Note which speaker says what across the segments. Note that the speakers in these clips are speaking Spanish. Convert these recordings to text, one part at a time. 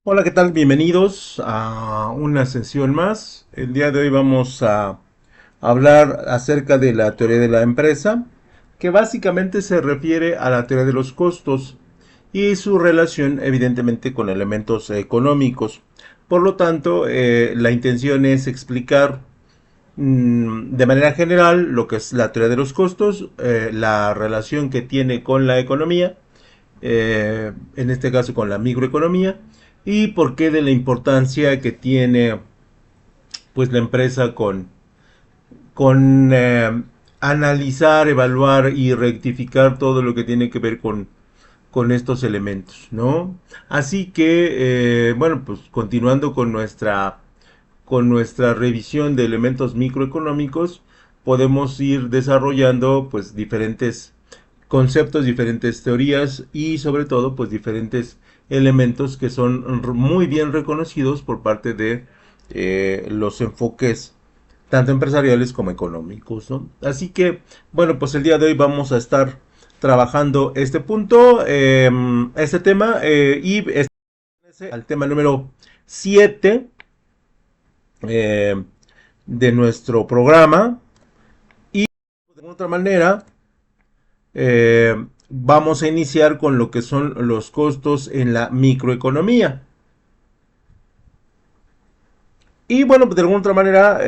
Speaker 1: Hola, ¿qué tal? Bienvenidos a una sesión más. El día de hoy vamos a hablar acerca de la teoría de la empresa, que básicamente se refiere a la teoría de los costos y su relación evidentemente con elementos económicos. Por lo tanto, la intención es explicar de manera general lo que es la teoría de los costos, la relación que tiene con la economía, en este caso con la microeconomía, y por qué de la importancia que tiene pues la empresa con analizar, evaluar y rectificar todo lo que tiene que ver con estos elementos, ¿no? Así que, bueno, pues continuando con nuestra revisión de elementos microeconómicos, podemos ir desarrollando pues diferentes conceptos, diferentes teorías y sobre todo pues diferentes elementos que son muy bien reconocidos por parte de los enfoques tanto empresariales como económicos, ¿no? Así que, bueno, pues el día de hoy vamos a estar trabajando este punto, este tema, y al tema número 7 eh, de nuestro programa. Y de otra manera, vamos a iniciar con lo que son los costos en la microeconomía. Y bueno, de alguna otra manera,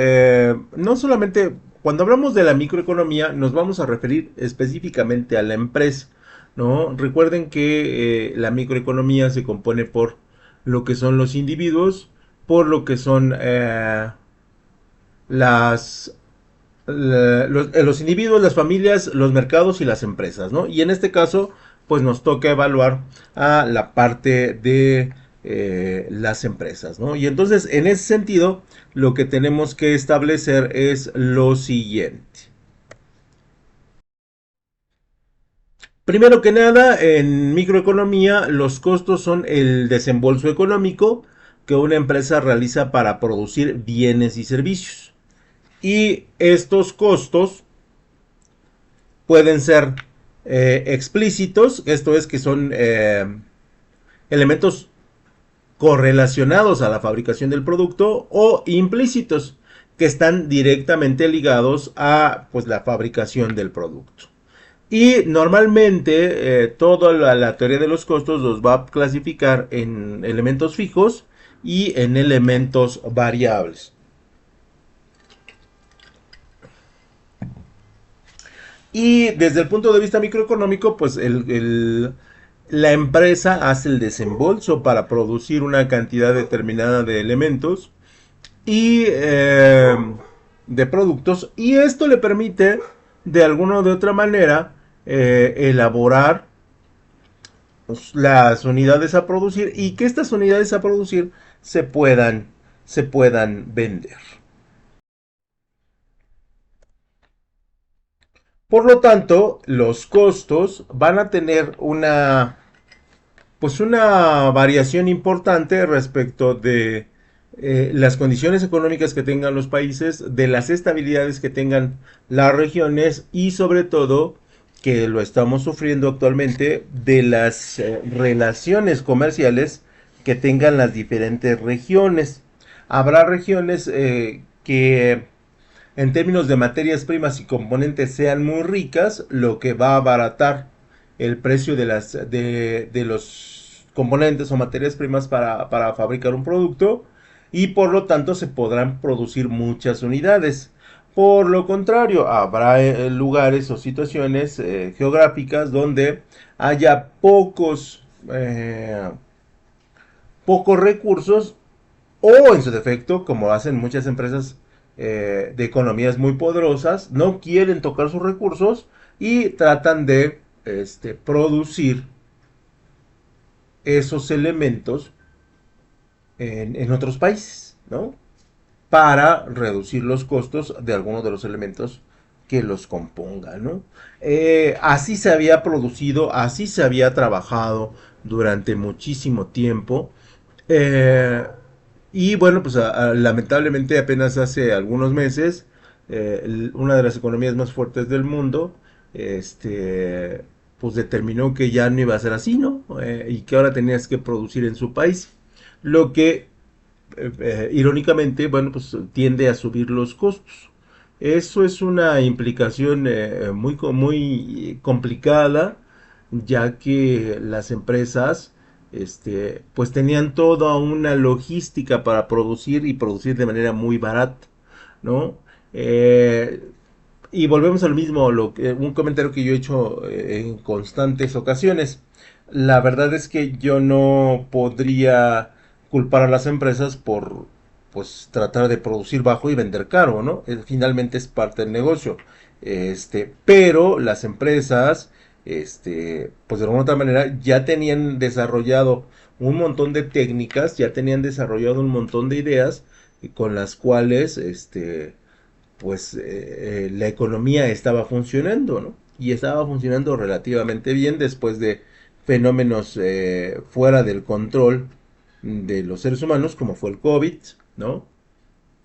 Speaker 1: no solamente cuando hablamos de la microeconomía, nos vamos a referir específicamente a la empresa, ¿no? Recuerden que la microeconomía se compone por lo que son los individuos, por lo que son las los individuos, las familias, los mercados y las empresas, ¿no? Y en este caso, pues nos toca evaluar a la parte de las empresas, ¿no? Y entonces, en ese sentido, lo que tenemos que establecer es lo siguiente. Primero que nada, en microeconomía, los costos son el desembolso económico que una empresa realiza para producir bienes y servicios. Y estos costos pueden ser explícitos, esto es que son elementos correlacionados a la fabricación del producto, o implícitos, que están directamente ligados a pues, la fabricación del producto. Y normalmente toda la teoría de los costos los va a clasificar en elementos fijos y en elementos variables. Y desde el punto de vista microeconómico, pues la empresa hace el desembolso para producir una cantidad determinada de elementos y de productos, y esto le permite de alguna o de otra manera elaborar pues, las unidades a producir y que estas unidades a producir se puedan vender. Por lo tanto, los costos van a tener una variación importante respecto de las condiciones económicas que tengan los países, de las estabilidades que tengan las regiones y sobre todo, que lo estamos sufriendo actualmente, de las relaciones comerciales que tengan las diferentes regiones. Habrá regiones que en términos de materias primas y componentes sean muy ricas, lo que va a abaratar el precio de los componentes o materias primas para fabricar un producto, y por lo tanto se podrán producir muchas unidades. Por lo contrario, habrá lugares o situaciones geográficas donde haya pocos recursos, o en su defecto, como hacen muchas empresas de economías muy poderosas, no quieren tocar sus recursos y tratan de producir esos elementos en otros países, ¿no? Para reducir los costos de algunos de los elementos que los compongan, ¿no? Así se había producido, así se había trabajado durante muchísimo tiempo. Eh, y bueno, pues lamentablemente apenas hace algunos meses, una de las economías más fuertes del mundo, pues determinó que ya no iba a ser así, ¿no? Y que ahora tenías que producir en su país. lo que irónicamente, bueno, pues tiende a subir los costos. Eso es una implicación muy complicada, ya que las empresas pues tenían toda una logística para producir y producir de manera muy barata, ¿no? Eh, y volvemos al mismo, un comentario que yo he hecho en constantes ocasiones. La verdad es que yo no podría culpar a las empresas por pues tratar de producir bajo y vender caro, ¿no? Finalmente es parte del negocio. Pero las empresas, pues de alguna otra manera ya tenían desarrollado un montón de técnicas, ya tenían desarrollado un montón de ideas con las cuales, pues la economía estaba funcionando, ¿no? Y estaba funcionando relativamente bien después de fenómenos fuera del control de los seres humanos, como fue el COVID, ¿no?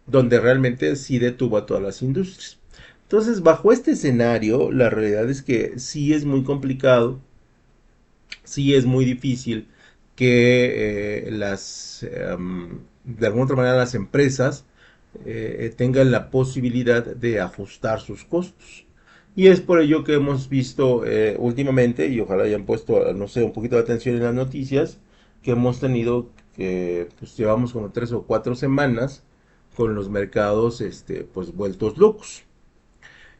Speaker 1: Donde realmente sí detuvo a todas las industrias. Entonces, bajo este escenario, la realidad es que sí es muy complicado, sí es muy difícil que de alguna otra manera las empresas tengan la posibilidad de ajustar sus costos. Y es por ello que hemos visto últimamente, y ojalá hayan puesto, no sé, un poquito de atención en las noticias, que hemos tenido, que pues llevamos como 3 o 4 semanas con los mercados, pues vueltos locos.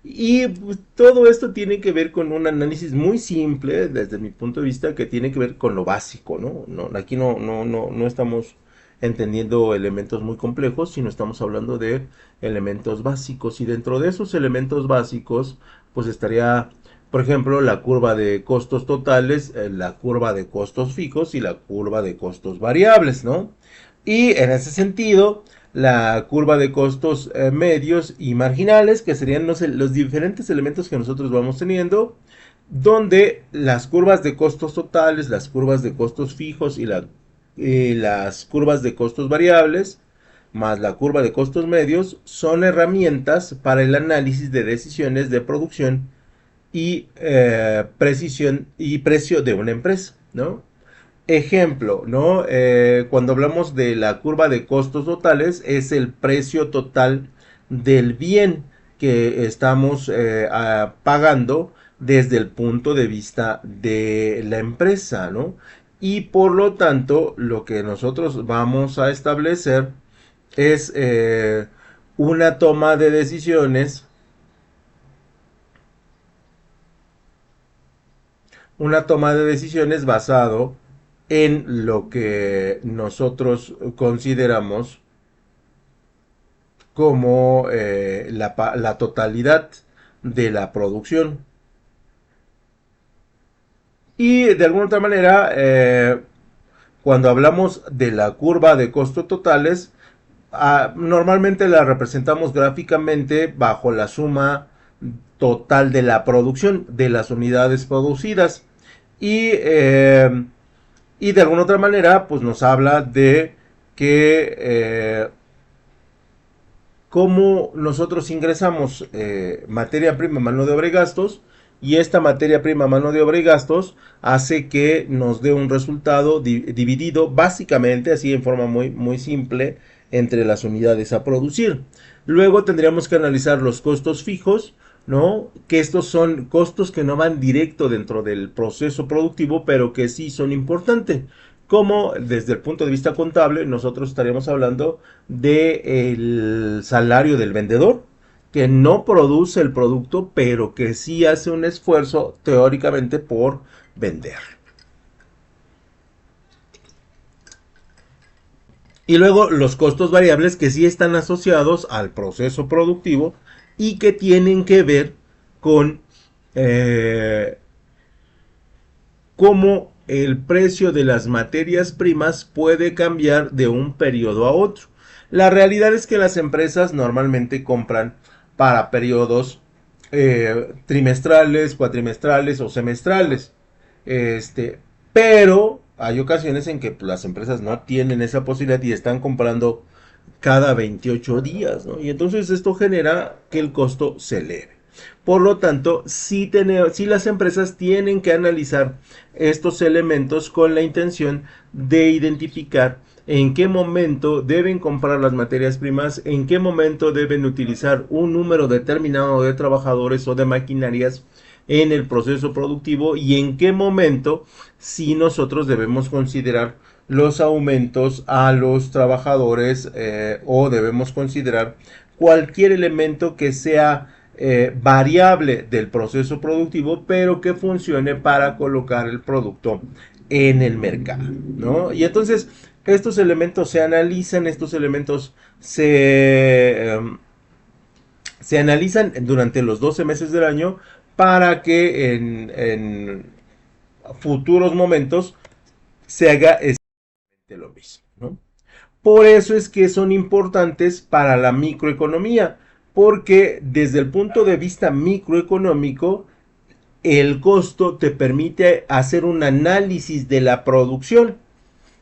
Speaker 1: Y pues, todo esto tiene que ver con un análisis muy simple, desde mi punto de vista, que tiene que ver con lo básico, ¿no? Aquí no estamos entendiendo elementos muy complejos, sino estamos hablando de elementos básicos. Y dentro de esos elementos básicos, pues estaría, por ejemplo, la curva de costos totales, la curva de costos fijos y la curva de costos variables, ¿no? Y en ese sentido, la curva de costos medios y marginales, que serían los diferentes elementos que nosotros vamos teniendo, donde las curvas de costos totales, las curvas de costos fijos y las curvas de costos variables, más la curva de costos medios, son herramientas para el análisis de decisiones de producción y precisión y precio de una empresa, ¿no? Ejemplo, ¿no? Cuando hablamos de la curva de costos totales, es el precio total del bien que estamos pagando desde el punto de vista de la empresa, ¿no? Y por lo tanto, lo que nosotros vamos a establecer es una toma de decisiones, una toma de decisiones basado en lo que nosotros consideramos como la totalidad de la producción. Y de alguna otra manera, cuando hablamos de la curva de costos totales, normalmente la representamos gráficamente bajo la suma total de la producción, de las unidades producidas. Y y de alguna otra manera, pues nos habla de que cómo nosotros ingresamos materia prima, mano de obra y gastos, y esta materia prima, mano de obra y gastos hace que nos dé un resultado dividido básicamente, así en forma muy simple, entre las unidades a producir. Luego tendríamos que analizar los costos fijos, ¿no? Que estos son costos que no van directo dentro del proceso productivo, pero que sí son importantes. Como desde el punto de vista contable, nosotros estaríamos hablando del salario del vendedor, que no produce el producto, pero que sí hace un esfuerzo teóricamente por vender. Y luego los costos variables que sí están asociados al proceso productivo y que tienen que ver con cómo el precio de las materias primas puede cambiar de un periodo a otro. La realidad es que las empresas normalmente compran para periodos trimestrales, cuatrimestrales o semestrales. Pero hay ocasiones en que las empresas no tienen esa posibilidad y están comprando cada 28 días, ¿no? Y entonces esto genera que el costo se eleve. Por lo tanto, sí las empresas tienen que analizar estos elementos con la intención de identificar en qué momento deben comprar las materias primas, en qué momento deben utilizar un número determinado de trabajadores o de maquinarias en el proceso productivo y en qué momento si nosotros debemos considerar los aumentos a los trabajadores o debemos considerar cualquier elemento que sea variable del proceso productivo, pero que funcione para colocar el producto en el mercado, ¿no? Y entonces estos elementos se analizan, estos elementos se analizan durante los 12 meses del año para que en futuros momentos se haga exactamente lo mismo, ¿no? Por eso es que son importantes para la microeconomía, porque desde el punto de vista microeconómico, el costo te permite hacer un análisis de la producción,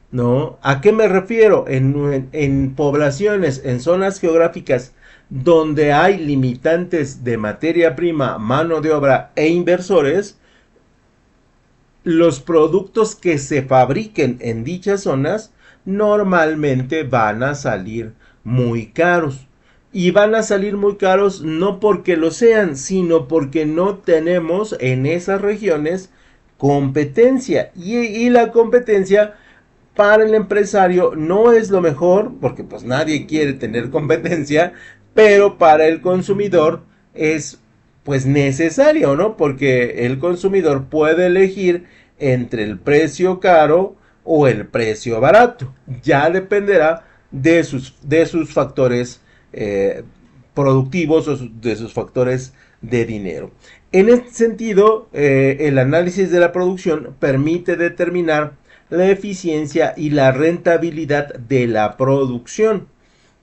Speaker 1: ¿no? ¿A qué me refiero? En poblaciones, en zonas geográficas donde hay limitantes de materia prima, mano de obra e inversores, los productos que se fabriquen en dichas zonas normalmente van a salir muy caros. Y van a salir muy caros no porque lo sean, sino porque no tenemos en esas regiones competencia. Y la competencia para el empresario no es lo mejor, porque pues nadie quiere tener competencia, pero para el consumidor es pues necesario, ¿no? Porque el consumidor puede elegir entre el precio caro o el precio barato. Ya dependerá de sus factores productivos o de sus factores de dinero. En este sentido, el análisis de la producción permite determinar la eficiencia y la rentabilidad de la producción,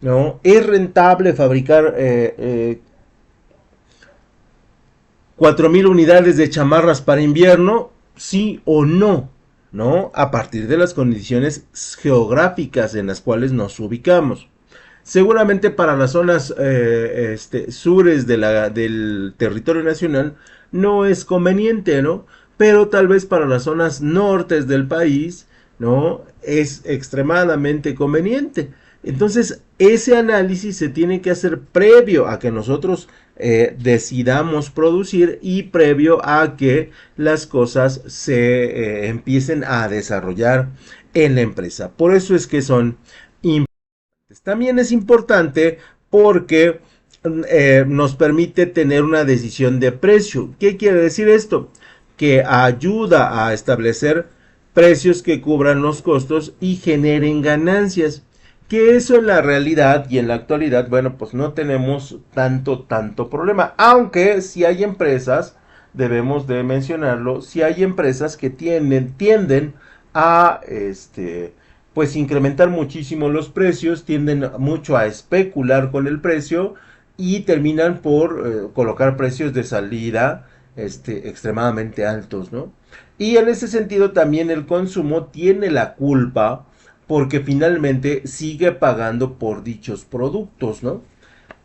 Speaker 1: ¿no? ¿Es rentable fabricar 4,000 unidades de chamarras para invierno? Sí o no, ¿no? A partir de las condiciones geográficas en las cuales nos ubicamos. Seguramente para las zonas sures del territorio nacional no es conveniente, ¿no? Pero tal vez para las zonas nortes del país, ¿no? Es extremadamente conveniente. Entonces, ese análisis se tiene que hacer previo a que nosotros decidamos producir y previo a que las cosas se empiecen a desarrollar en la empresa. Por eso es que son importantes. También es importante porque nos permite tener una decisión de precio. ¿Qué quiere decir esto? Que ayuda a establecer precios que cubran los costos y generen ganancias. Que eso en la realidad y en la actualidad, bueno, pues no tenemos tanto problema. Aunque si hay empresas, debemos de mencionarlo, si hay empresas que tienden a pues incrementar muchísimo los precios, tienden mucho a especular con el precio y terminan por colocar precios de salida extremadamente altos, ¿no? Y en ese sentido también el consumo tiene la culpa porque finalmente sigue pagando por dichos productos, ¿no?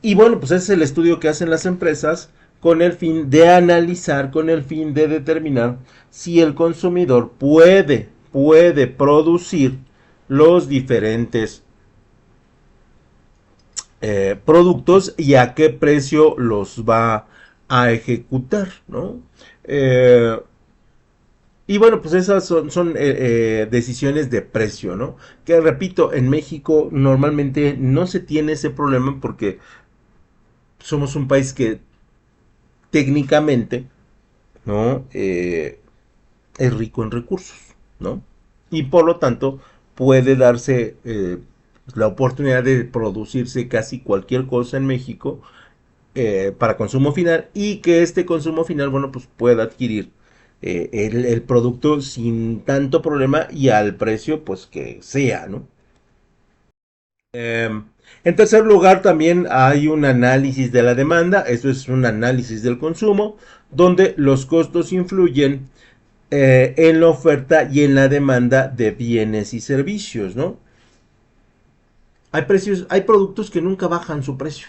Speaker 1: Y bueno, pues ese es el estudio que hacen las empresas con el fin de analizar, con el fin de determinar si el consumidor puede producir los diferentes productos y a qué precio los va a ejecutar, ¿no? Y bueno, pues esas son decisiones de precio, ¿no? Que repito, en México normalmente no se tiene ese problema porque somos un país que técnicamente, ¿no? Es rico en recursos, ¿no? Y por lo tanto puede darse la oportunidad de producirse casi cualquier cosa en México para consumo final y que este consumo final, bueno, pues pueda adquirir el producto sin tanto problema y al precio, pues que sea, ¿no? En tercer lugar, también hay un análisis de la demanda, eso es un análisis del consumo, donde los costos influyen en la oferta y en la demanda de bienes y servicios, ¿no? Hay productos que nunca bajan su precio.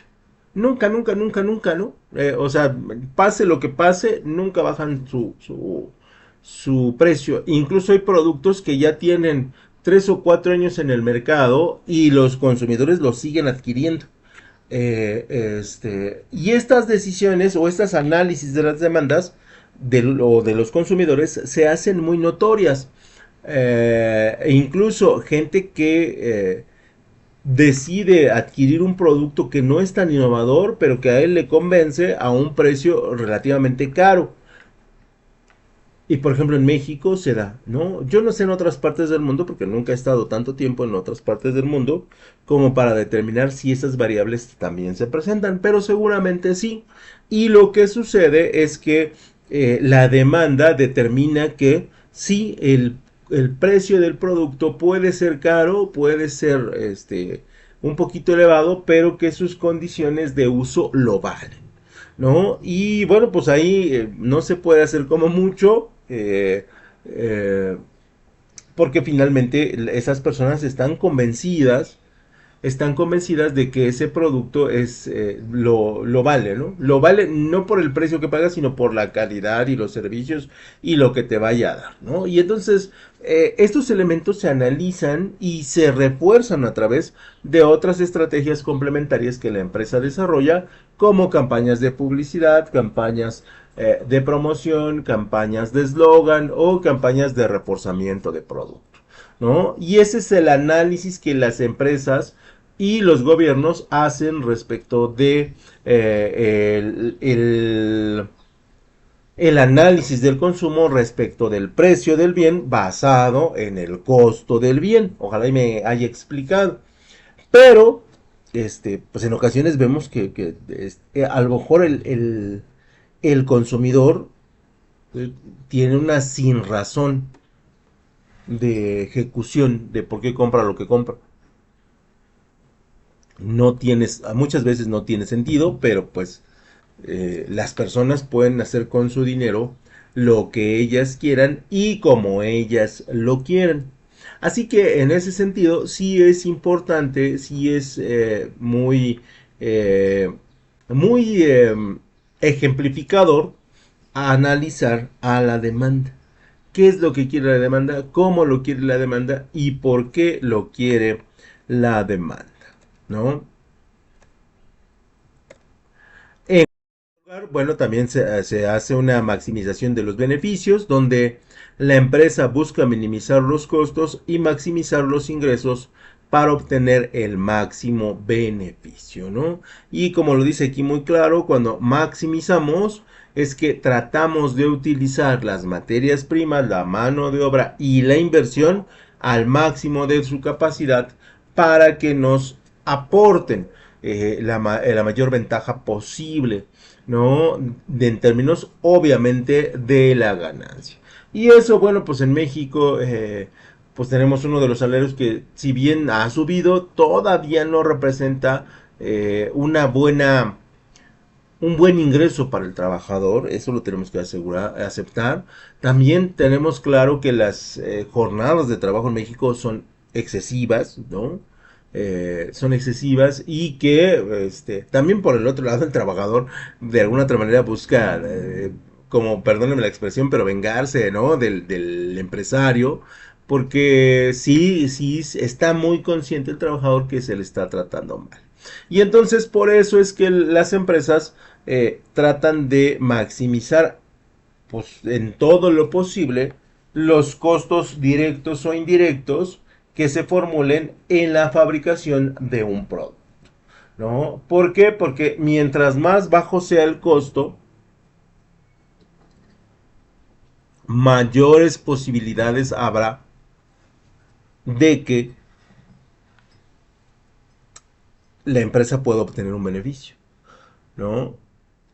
Speaker 1: Nunca, ¿no? O sea, pase lo que pase, nunca bajan su precio. Incluso hay productos que ya tienen 3 o 4 años en el mercado y los consumidores lo siguen adquiriendo. Y estas decisiones o estas análisis de las demandas o de los consumidores se hacen muy notorias. E incluso gente que decide adquirir un producto que no es tan innovador, pero que a él le convence a un precio relativamente caro. Y por ejemplo en México se da, ¿no? Yo no sé en otras partes del mundo, porque nunca he estado tanto tiempo en otras partes del mundo, como para determinar si esas variables también se presentan, pero seguramente sí. Y lo que sucede es que la demanda determina que sí, el precio del producto puede ser caro, puede ser un poquito elevado, pero que sus condiciones de uso lo valen. ¿No? Y bueno, pues ahí no se puede hacer como mucho, eh, porque finalmente esas personas están convencidas de que ese producto lo vale, ¿no? Lo vale no por el precio que pagas, sino por la calidad y los servicios y lo que te vaya a dar, ¿no? Y entonces estos elementos se analizan y se refuerzan a través de otras estrategias complementarias que la empresa desarrolla, como campañas de publicidad, campañas de promoción, campañas de eslogan o campañas de reforzamiento de producto, ¿no? Y ese es el análisis que las empresas y los gobiernos hacen respecto de el análisis del consumo respecto del precio del bien basado en el costo del bien. Ojalá y me haya explicado. Pero, pues en ocasiones vemos que a lo mejor el consumidor tiene una sin razón de ejecución de por qué compra lo que compra. No tienes, muchas veces no tiene sentido, pero pues las personas pueden hacer con su dinero lo que ellas quieran y como ellas lo quieran. Así que en ese sentido sí es importante, sí es eh, muy ejemplificador analizar a la demanda. ¿Qué es lo que quiere la demanda? ¿Cómo lo quiere la demanda? ¿Y por qué lo quiere la demanda? ¿No? En lugar, bueno, también se hace una maximización de los beneficios, donde la empresa busca minimizar los costos y maximizar los ingresos para obtener el máximo beneficio, ¿no? Y como lo dice aquí muy claro, cuando maximizamos es que tratamos de utilizar las materias primas, la mano de obra y la inversión al máximo de su capacidad para que nos aporten la mayor ventaja posible, ¿no? En términos, obviamente, de la ganancia. Y eso, bueno, pues en México, pues tenemos uno de los salarios que, si bien ha subido, todavía no representa un buen ingreso para el trabajador. Eso lo tenemos que aceptar. También tenemos claro que las jornadas de trabajo en México son excesivas, ¿no? Son excesivas y que también por el otro lado el trabajador de alguna otra manera busca, como perdónenme la expresión, pero vengarse, ¿no? Del empresario, porque sí, sí está muy consciente el trabajador que se le está tratando mal. Y entonces por eso es que las empresas tratan de maximizar, pues, en todo lo posible los costos directos o indirectos que se formulen en la fabricación de un producto, ¿no? ¿Por qué? Porque mientras más bajo sea el costo, mayores posibilidades habrá de que la empresa pueda obtener un beneficio, ¿no?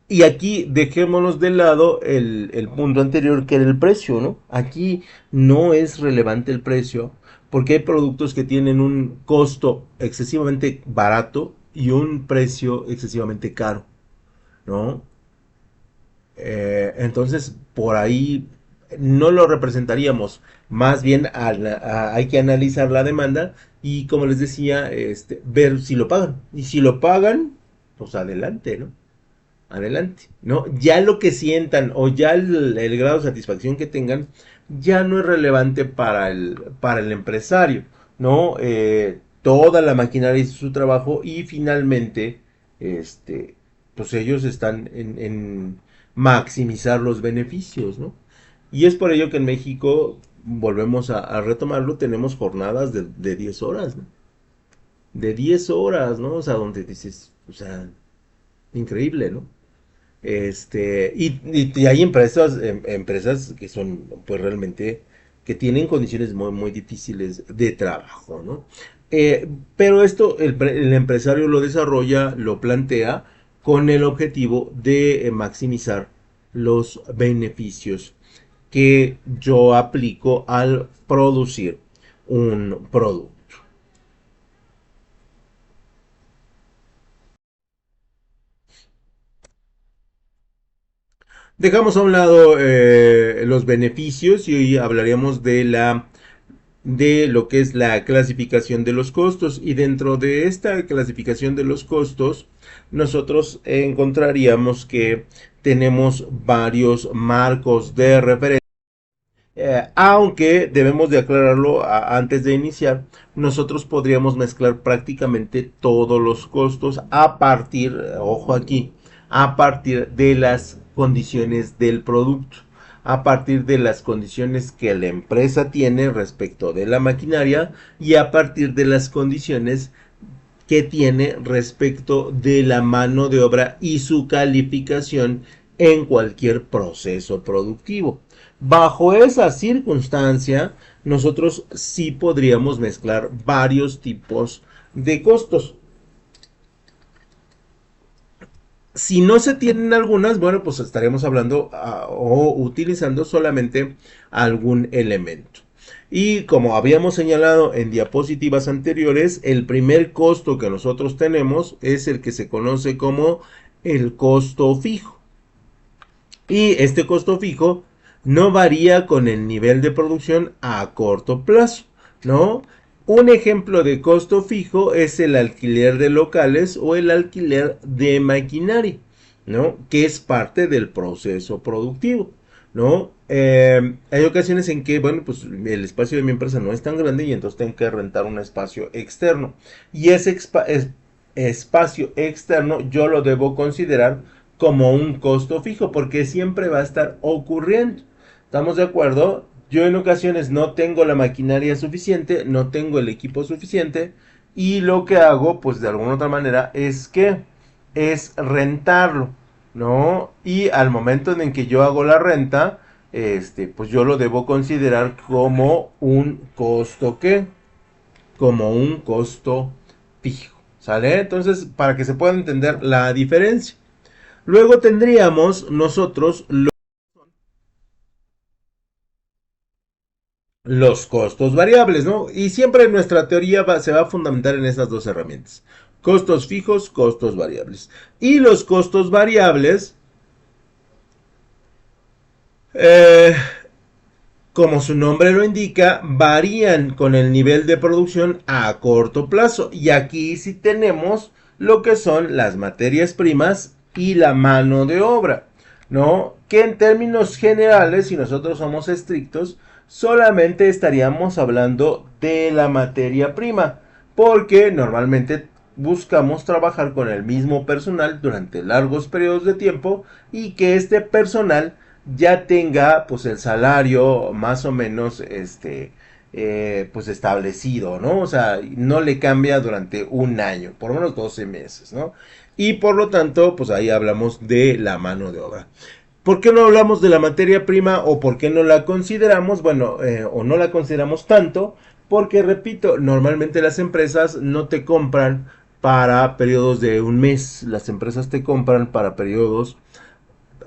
Speaker 1: Y aquí dejémonos de lado el punto anterior que era el precio, ¿no? Aquí no es relevante el precio porque hay productos que tienen un costo excesivamente barato y un precio excesivamente caro, ¿no? Entonces, por ahí no lo representaríamos. Más bien hay que analizar la demanda y, como les decía, ver si lo pagan. Y si lo pagan, pues adelante, ¿no? Adelante, ¿no? Ya lo que sientan o ya el grado de satisfacción que tengan, ya no es relevante para el empresario, ¿no? Toda la maquinaria hizo su trabajo y finalmente, este, pues ellos están en maximizar los beneficios, ¿no? Y es por ello que en México, volvemos a retomarlo, tenemos jornadas de 10 horas, ¿no? De 10 horas, ¿no? O sea, donde dices, o sea, increíble, ¿no? Y hay empresas, empresas que son, pues realmente, que tienen condiciones muy, muy difíciles de trabajo, ¿no? Pero esto el empresario lo desarrolla, lo plantea con el objetivo de maximizar los beneficios que yo aplico al producir un producto. Dejamos a un lado los beneficios y hoy hablaríamos de lo que es la clasificación de los costos, y dentro de esta clasificación de los costos nosotros encontraríamos que tenemos varios marcos de referencia. Aunque debemos de aclararlo antes de iniciar, nosotros podríamos mezclar prácticamente todos los costos a partir, ojo aquí, a partir de las condiciones del producto, a partir de las condiciones que la empresa tiene respecto de la maquinaria y a partir de las condiciones que tiene respecto de la mano de obra y su calificación en cualquier proceso productivo. Bajo esa circunstancia, nosotros sí podríamos mezclar varios tipos de costos. Si no se tienen algunas, bueno, pues estaremos hablando o utilizando solamente algún elemento. Y como habíamos señalado en diapositivas anteriores, el primer costo que nosotros tenemos es el que se conoce como el costo fijo. Y este costo fijo no varía con el nivel de producción a corto plazo, ¿no? Un ejemplo de costo fijo es el alquiler de locales o el alquiler de maquinaria, ¿no? Que es parte del proceso productivo, ¿no? Hay ocasiones en que, bueno, pues el espacio de mi empresa no es tan grande y entonces tengo que rentar un espacio externo. Y ese espacio externo yo lo debo considerar como un costo fijo porque siempre va a estar ocurriendo. ¿Estamos de acuerdo? Yo en ocasiones no tengo la maquinaria suficiente, no tengo el equipo suficiente y lo que hago, pues de alguna otra manera, es rentarlo, ¿no? Y al momento en que yo hago la renta, pues yo lo debo considerar como un costo que, como un costo fijo, ¿sale? Entonces, para que se pueda entender la diferencia. Luego tendríamos nosotros los costos variables, ¿no? Y siempre nuestra teoría se va a fundamentar en estas dos herramientas. Costos fijos, costos variables. Y los costos variables, eh, como su nombre lo indica, varían con el nivel de producción a corto plazo. Y aquí sí tenemos lo que son las materias primas y la mano de obra, ¿no? Que en términos generales, si nosotros somos estrictos, solamente estaríamos hablando de la materia prima, porque normalmente buscamos trabajar con el mismo personal durante largos periodos de tiempo y que este personal ya tenga pues el salario más o menos pues establecido, ¿no? O sea, no le cambia durante un año, por lo menos 12 meses, ¿no? Y por lo tanto, pues ahí hablamos de la mano de obra. ¿Por qué no hablamos de la materia prima o por qué no la consideramos? Bueno, o no la consideramos tanto, porque repito, normalmente las empresas no te compran para periodos de un mes, las empresas te compran para periodos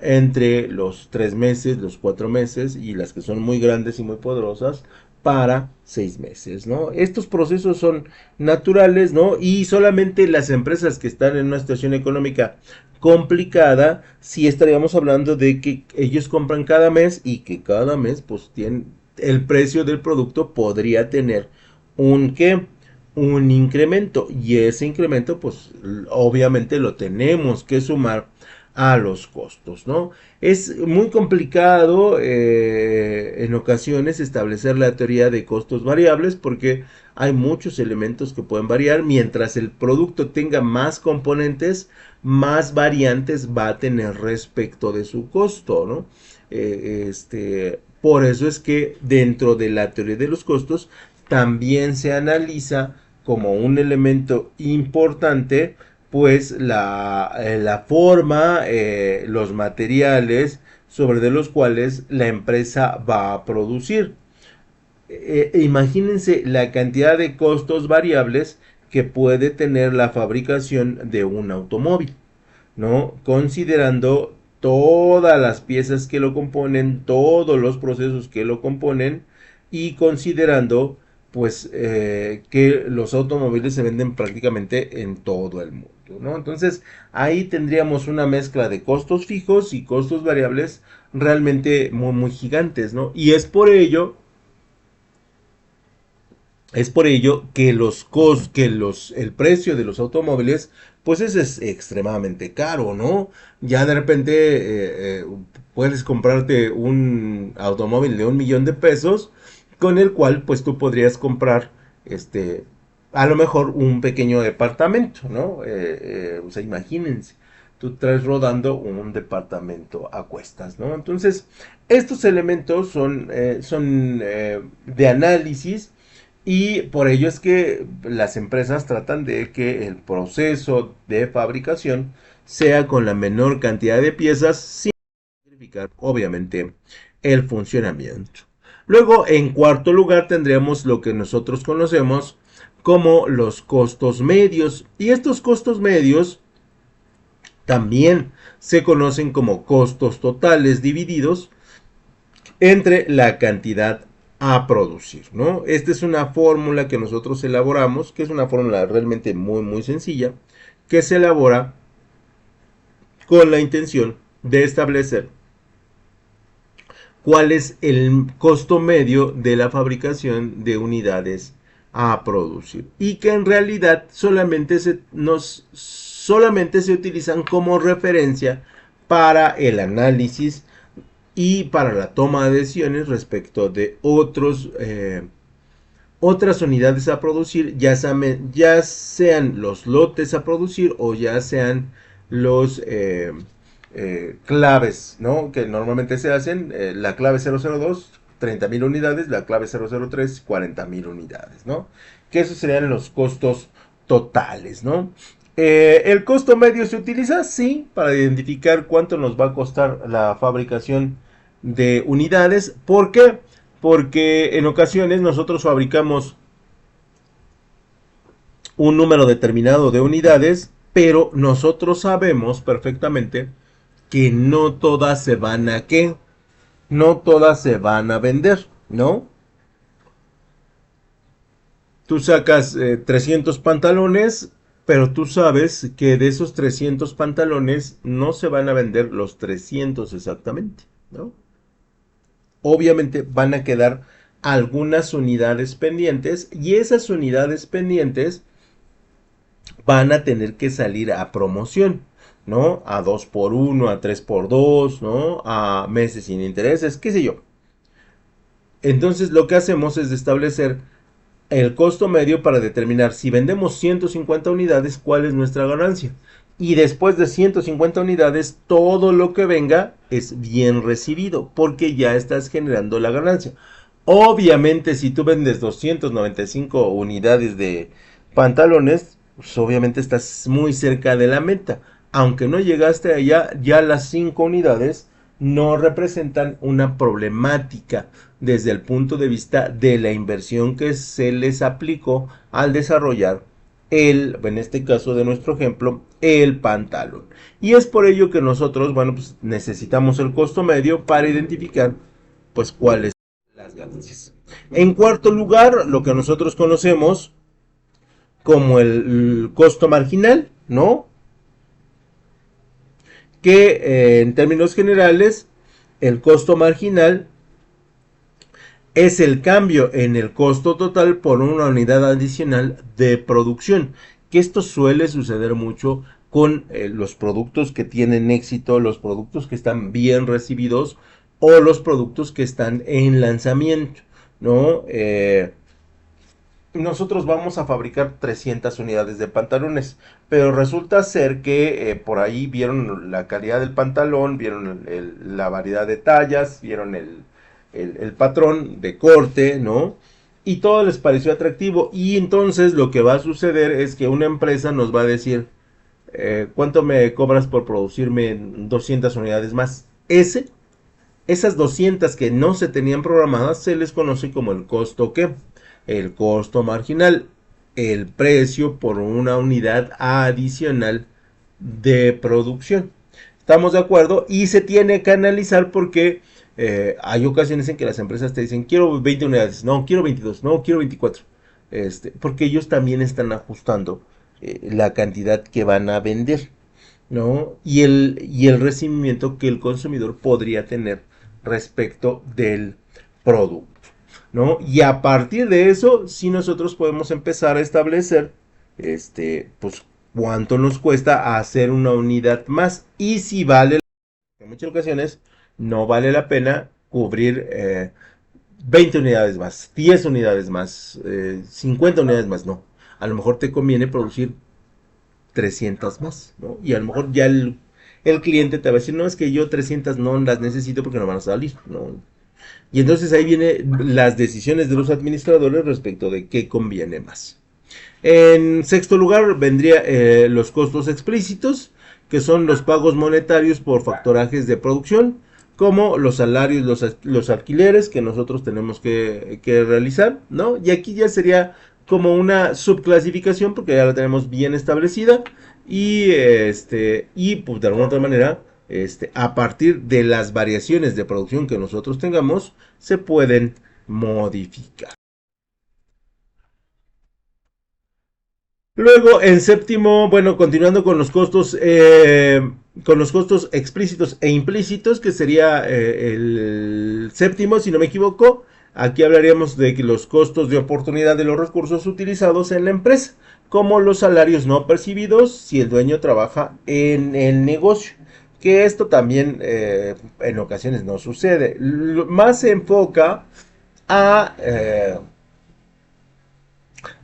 Speaker 1: entre los 3 meses, los 4 meses y las que son muy grandes y muy poderosas para 6 meses, ¿no? Estos procesos son naturales, ¿no? Y solamente las empresas que están en una situación económica complicada, sí estaríamos hablando de que ellos compran cada mes y que cada mes, pues, tienen el precio del producto podría tener un ¿qué? Un incremento y ese incremento, pues, obviamente lo tenemos que sumar a los costos, ¿no? Es muy complicado en ocasiones establecer la teoría de costos variables porque hay muchos elementos que pueden variar. Mientras el producto tenga más componentes, más variantes va a tener respecto de su costo, ¿no? Por eso es que dentro de la teoría de los costos también se analiza como un elemento importante pues la forma, los materiales sobre de los cuales la empresa va a producir. Imagínense la cantidad de costos variables que puede tener la fabricación de un automóvil, ¿no? Considerando todas las piezas que lo componen, todos los procesos que lo componen y considerando pues que los automóviles se venden prácticamente en todo el mundo, ¿no? Entonces ahí tendríamos una mezcla de costos fijos y costos variables realmente muy, muy gigantes, ¿no? Y es por ello que el precio de los automóviles, pues es extremadamente caro, ¿no? Ya de repente puedes comprarte un automóvil de 1 millón de pesos, con el cual, pues tú podrías comprar, a lo mejor un pequeño departamento, ¿no? O sea, imagínense, tú traes rodando un departamento a cuestas, ¿no? Entonces, estos elementos son de análisis y por ello es que las empresas tratan de que el proceso de fabricación sea con la menor cantidad de piezas sin sacrificar, obviamente, el funcionamiento. Luego, en cuarto lugar, tendríamos lo que nosotros conocemos como los costos medios. Y estos costos medios también se conocen como costos totales divididos entre la cantidad a producir, ¿no? Esta es una fórmula que nosotros elaboramos, que es una fórmula realmente muy, muy sencilla, que se elabora con la intención de establecer cuál es el costo medio de la fabricación de unidades a producir y que en realidad solamente se utilizan como referencia para el análisis y para la toma de decisiones respecto de otras unidades a producir, ya sean los lotes a producir o ya sean los claves, ¿no? Que normalmente se hacen, la clave 002, 30.000 unidades, la clave 003, 40.000 unidades, ¿no? Que esos serían los costos totales, ¿no? ¿El costo medio se utiliza? Sí, para identificar cuánto nos va a costar la fabricación de unidades. ¿Por qué? Porque en ocasiones nosotros fabricamos un número determinado de unidades, pero nosotros sabemos perfectamente que no todas se van a qué, no todas se van a vender, ¿no? Tú sacas 300 pantalones, pero tú sabes que de esos 300 pantalones no se van a vender los 300 exactamente, ¿no? Obviamente van a quedar algunas unidades pendientes y esas unidades pendientes van a tener que salir a promoción, ¿no? A 2 por 1, a 3 por 2, ¿no? A meses sin intereses, qué sé yo. Entonces lo que hacemos es establecer el costo medio para determinar si vendemos 150 unidades, cuál es nuestra ganancia. Y después de 150 unidades, todo lo que venga es bien recibido, porque ya estás generando la ganancia. Obviamente, si tú vendes 295 unidades de pantalones, pues obviamente estás muy cerca de la meta. Aunque no llegaste allá, ya las 5 unidades no representan una problemática desde el punto de vista de la inversión que se les aplicó al desarrollar en este caso de nuestro ejemplo, el pantalón. Y es por ello que nosotros, bueno, pues necesitamos el costo medio para identificar, pues, cuáles son las ganancias. En cuarto lugar, lo que nosotros conocemos como el costo marginal, ¿no? Que en términos generales, el costo marginal es el cambio en el costo total por una unidad adicional de producción. Que esto suele suceder mucho con los productos que tienen éxito, los productos que están bien recibidos o los productos que están en lanzamiento, ¿no? Nosotros vamos a fabricar 300 unidades de pantalones, pero resulta ser que por ahí vieron la calidad del pantalón, vieron la variedad de tallas, vieron el patrón de corte, ¿no? Y todo les pareció atractivo. Y entonces lo que va a suceder es que una empresa nos va a decir, ¿cuánto me cobras por producirme 200 unidades más? Esas 200 que no se tenían programadas se les conoce como el costo ¿qué? El costo marginal, el precio por una unidad adicional de producción. ¿Estamos de acuerdo? Y se tiene que analizar porque hay ocasiones en que las empresas te dicen, quiero 20 unidades, no, quiero 22, no, quiero 24. Porque ellos también están ajustando la cantidad que van a vender, ¿no? Y el recibimiento que el consumidor podría tener respecto del producto, ¿no? Y a partir de eso, si nosotros podemos empezar a establecer, pues, cuánto nos cuesta hacer una unidad más y si vale, en muchas ocasiones, no vale la pena cubrir 20 unidades más, 10 unidades más, 50 unidades más, no. A lo mejor te conviene producir 300 más, ¿no? Y a lo mejor ya el cliente te va a decir, no, es que yo 300 no las necesito porque no van a salir, ¿no? Y entonces ahí vienen las decisiones de los administradores respecto de qué conviene más. En sexto lugar vendría los costos explícitos, que son los pagos monetarios por factorajes de producción, como los salarios, los alquileres que nosotros tenemos que realizar, ¿no? Y aquí ya sería como una subclasificación porque ya la tenemos bien establecida y pues de alguna otra manera a partir de las variaciones de producción que nosotros tengamos se pueden modificar. Luego, en séptimo, bueno, continuando con los costos explícitos e implícitos, que sería el séptimo, si no me equivoco, aquí hablaríamos de que los costos de oportunidad de los recursos utilizados en la empresa, como los salarios no percibidos si el dueño trabaja en el negocio, que esto también en ocasiones no sucede. Más se enfoca a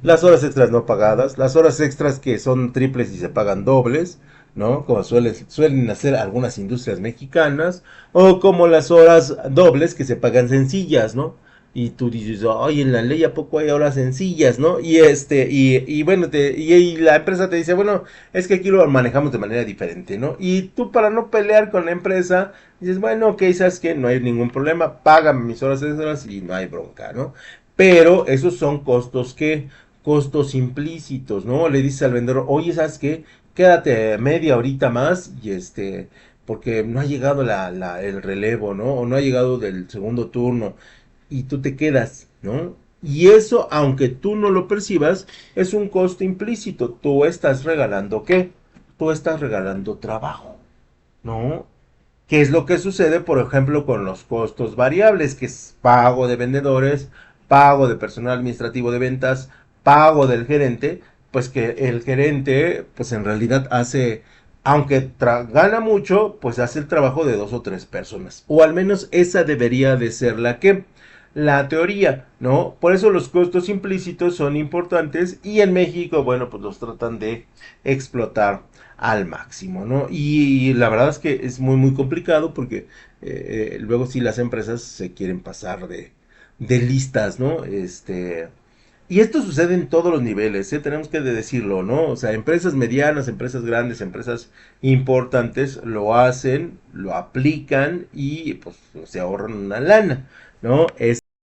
Speaker 1: las horas extras no pagadas, las horas extras que son triples y se pagan dobles, ¿no? Como suelen hacer algunas industrias mexicanas, o como las horas dobles que se pagan sencillas, ¿no? Y tú dices, ay, en la ley a poco hay horas sencillas, ¿no? Y bueno, y la empresa te dice, bueno, es que aquí lo manejamos de manera diferente, ¿no? Y tú para no pelear con la empresa, dices, bueno, ok, sabes que no hay ningún problema, págame mis horas extras y no hay bronca, ¿no? Pero esos son costos que costos implícitos, ¿no? Le dices al vendedor, oye, ¿sabes qué? Quédate media horita más y porque no ha llegado el relevo, ¿no? O no ha llegado del segundo turno y tú te quedas, ¿no? Y eso, aunque tú no lo percibas, es un costo implícito. Tú estás regalando ¿qué? Tú estás regalando trabajo, ¿no? ¿Qué es lo que sucede, por ejemplo, con los costos variables, que es pago de vendedores, pago de personal administrativo de ventas, pago del gerente? Pues que el gerente, pues en realidad hace, aunque gana mucho, pues hace el trabajo de dos o tres personas. O al menos esa debería de ser la teoría, ¿no? Por eso los costos implícitos son importantes y en México, bueno, pues los tratan de explotar al máximo, ¿no? Y la verdad es que es muy, muy complicado porque luego sí las empresas se quieren pasar de listas, ¿no? Y esto sucede en todos los niveles, ¿eh? Tenemos que decirlo, ¿no? O sea, empresas medianas, empresas grandes, empresas importantes lo hacen, lo aplican y pues se ahorran una lana, ¿no?